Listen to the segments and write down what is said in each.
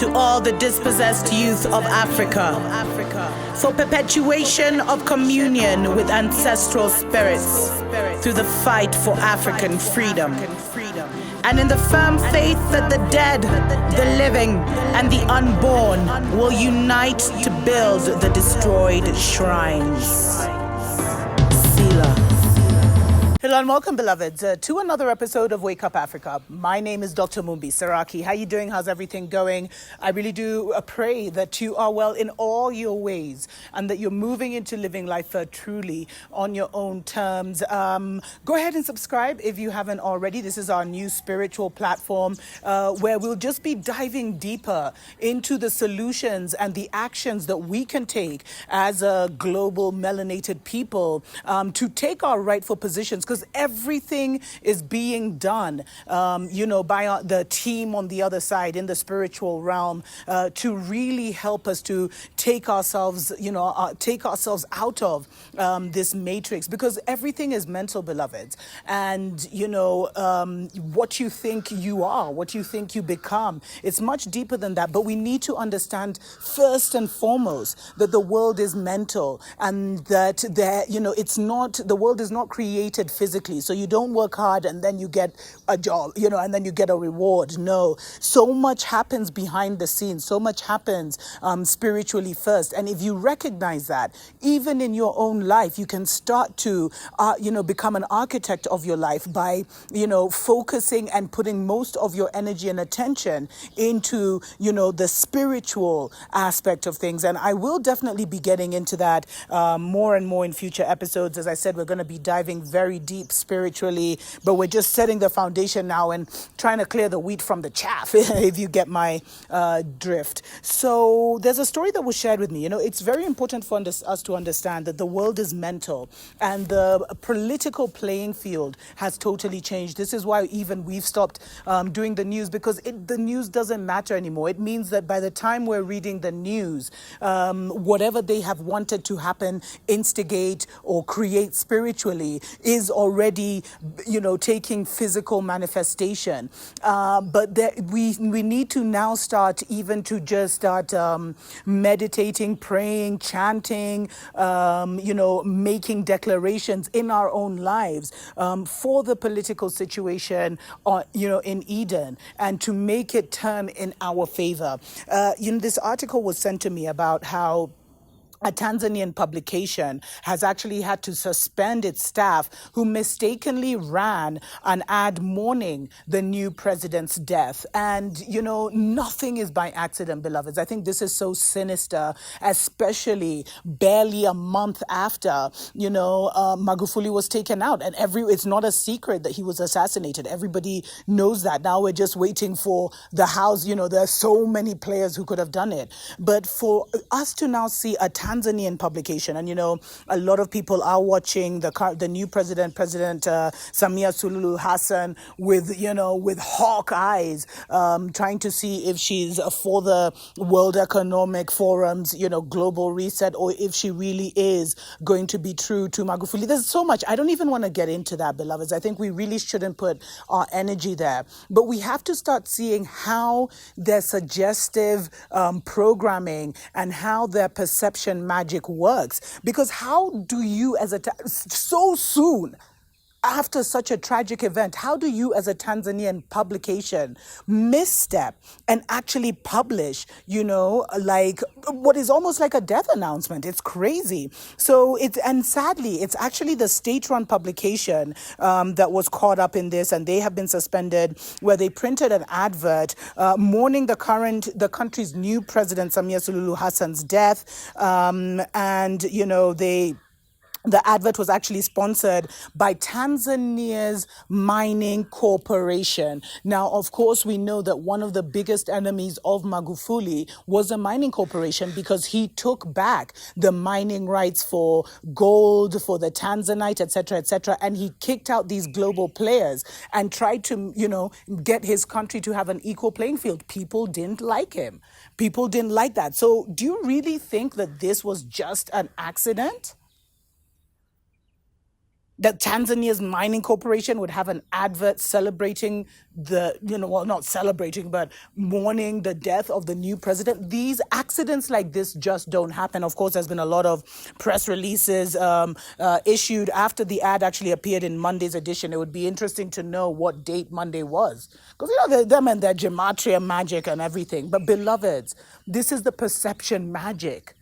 to all the dispossessed youth of Africa, for perpetuation of communion with ancestral spirits through the fight for African freedom, and in the firm faith that the dead, the living, and the unborn will unite to build the destroyed shrines. Selah. Hello and welcome, beloveds, to another episode of Wake Up Africa. My name is Dr. Mumbi Saraki. How you doing? How's everything going? I really do pray that you are well in all your ways and that you're moving into living life truly on your own terms. Go ahead and subscribe if you haven't already. This is our new spiritual platform where we'll just be diving deeper into the solutions and the actions that we can take as a global melanated people to take our rightful positions, because everything is being done, by the team on the other side in the spiritual realm to really help us to take ourselves out of this matrix, because everything is mental, beloveds. And, what you think you are, what you think you become, it's much deeper than that. But we need to understand first and foremost that the world is mental, and that the world is not created physically. So you don't work hard and then you get a job, and then you get a reward. No, so much happens behind the scenes. So much happens spiritually first. And if you recognize that, even in your own life, you can start to, become an architect of your life by, focusing and putting most of your energy and attention into, the spiritual aspect of things. And I will definitely be getting into that more and more in future episodes. As I said, we're going to be diving very deep spiritually, but we're just setting the foundation now and trying to clear the wheat from the chaff, if you get my drift. So there's a story that was shared with me. It's very important for us to understand that the world is mental, and the political playing field has totally changed. This is why even we've stopped doing the news, because the news doesn't matter anymore. It means that by the time we're reading the news, whatever they have wanted to happen, instigate, or create spiritually is already, taking physical manifestation. But we need to now start even to just start meditating, praying, chanting, making declarations in our own lives for the political situation, in Eden, and to make it turn in our favor. This article was sent to me about how a Tanzanian publication has actually had to suspend its staff who mistakenly ran an ad mourning the new president's death. And, nothing is by accident, beloveds. I think this is so sinister, especially barely a month after, Magufuli was taken out. And it's not a secret that he was assassinated. Everybody knows that. Now we're just waiting for the House. There are so many players who could have done it. But for us to now see a Tanzanian publication, and a lot of people are watching the new President Samia Suluhu Hassan with hawk eyes, trying to see if she's for the World Economic Forum's global reset, or if she really is going to be true to Magufuli. There's so much. I don't even want to get into that, beloveds. I think we really shouldn't put our energy there. But we have to start seeing how their suggestive programming and how their perception magic works. Because how do you, so soon after such a tragic event, how do you as a Tanzanian publication misstep and actually publish, what is almost like a death announcement? It's crazy. So and sadly, it's actually the state-run publication that was caught up in this, and they have been suspended, where they printed an advert mourning the country's new president, Samia Suluhu Hassan's death. The advert was actually sponsored by Tanzania's mining corporation. Now, of course, we know that one of the biggest enemies of Magufuli was the mining corporation, because he took back the mining rights for gold, for the Tanzanite, etc., and he kicked out these global players and tried to, get his country to have an equal playing field. People didn't like him. People didn't like that. So do you really think that this was just an accident? that Tanzania's mining corporation would have an advert celebrating well, not celebrating, but mourning the death of the new president. These accidents like this just don't happen. Of course, there's been a lot of press releases issued after the ad actually appeared in Monday's edition. It would be interesting to know what date Monday was. Because, them and their gematria magic and everything. But beloveds, this is the perception magic.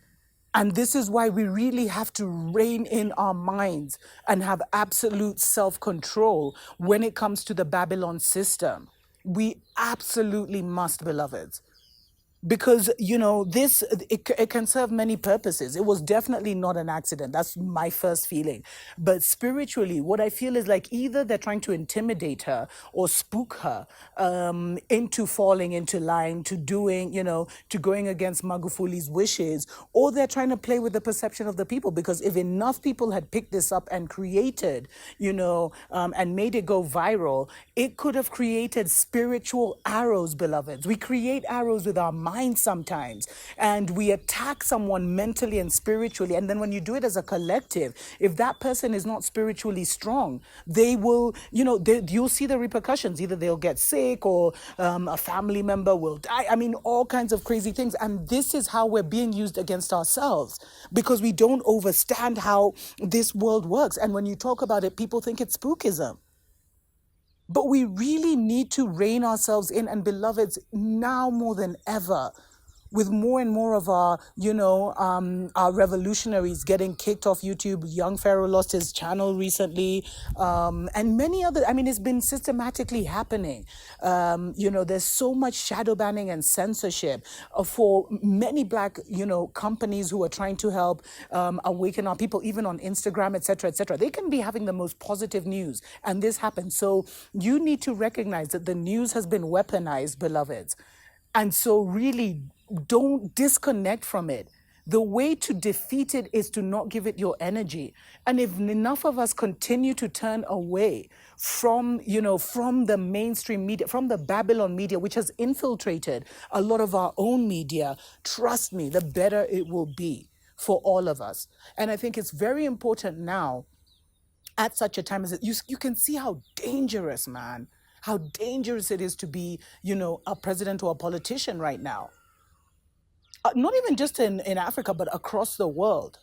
And this is why we really have to rein in our minds and have absolute self-control when it comes to the Babylon system. We absolutely must, beloveds. Because, it can serve many purposes. It was definitely not an accident. That's my first feeling. But spiritually, what I feel is like either they're trying to intimidate her or spook her into falling into line, to doing, to going against Magufuli's wishes, or they're trying to play with the perception of the people. Because if enough people had picked this up and created, and made it go viral, it could have created spiritual arrows, beloveds. We create arrows with our mind sometimes, and we attack someone mentally and spiritually, and then when you do it as a collective, if that person is not spiritually strong, they will, you'll see the repercussions. Either they'll get sick, or a family member will die. I mean, all kinds of crazy things. And this is how we're being used against ourselves, because we don't understand how this world works. And when you talk about it, people think it's spookism. But we really need to rein ourselves in. And beloveds, now more than ever, with more and more of our revolutionaries getting kicked off YouTube. Young Pharaoh lost his channel recently, and many other. I mean, it's been systematically happening. There's so much shadow banning and censorship for many Black, companies who are trying to help awaken our people, even on Instagram, etc., etc. They can be having the most positive news, and this happens. So you need to recognize that the news has been weaponized, beloveds. And so really, don't disconnect from it. The way to defeat it is to not give it your energy. And if enough of us continue to turn away from the mainstream media, from the Babylon media, which has infiltrated a lot of our own media, trust me, the better it will be for all of us. And I think it's very important now, at such a time as it, you can see how dangerous, man, how dangerous it is to be, a president or a politician right now. Not even just in Africa, but across the world.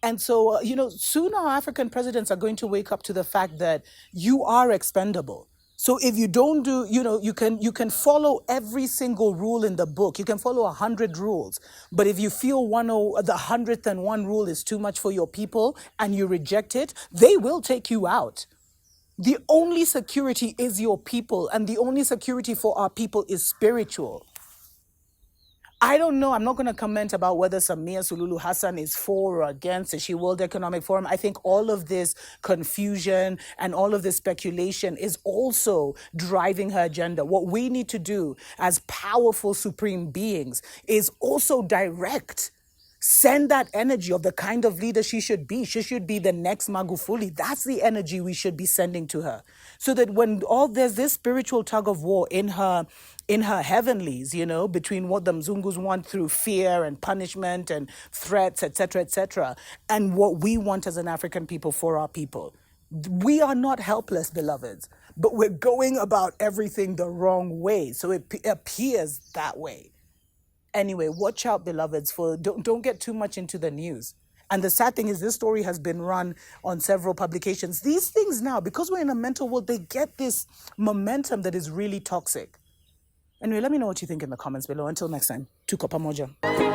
And so, soon our African presidents are going to wake up to the fact that you are expendable. So if you don't do, you can follow every single rule in the book. You can follow 100 rules. But if you feel the 101st rule is too much for your people and you reject it, they will take you out. The only security is your people, and the only security for our people is spiritual. I don't know. I'm not going to comment about whether Samia Suluhu Hassan is for or against the She World Economic Forum. I think all of this confusion and all of this speculation is also driving her agenda. What we need to do as powerful supreme beings is also direct. Send that energy of the kind of leader she should be. She should be the next Magufuli. That's the energy we should be sending to her. So that when there's this spiritual tug of war in her heavenlies, between what the Mzungus want through fear and punishment and threats, etc., and what we want as an African people for our people. We are not helpless, beloveds, but we're going about everything the wrong way. So it appears that way. Anyway, watch out, beloveds, don't get too much into the news. And the sad thing is this story has been run on several publications. These things now, because we're in a mental world, they get this momentum that is really toxic. Anyway, let me know what you think in the comments below. Until next time, tuko pamoja.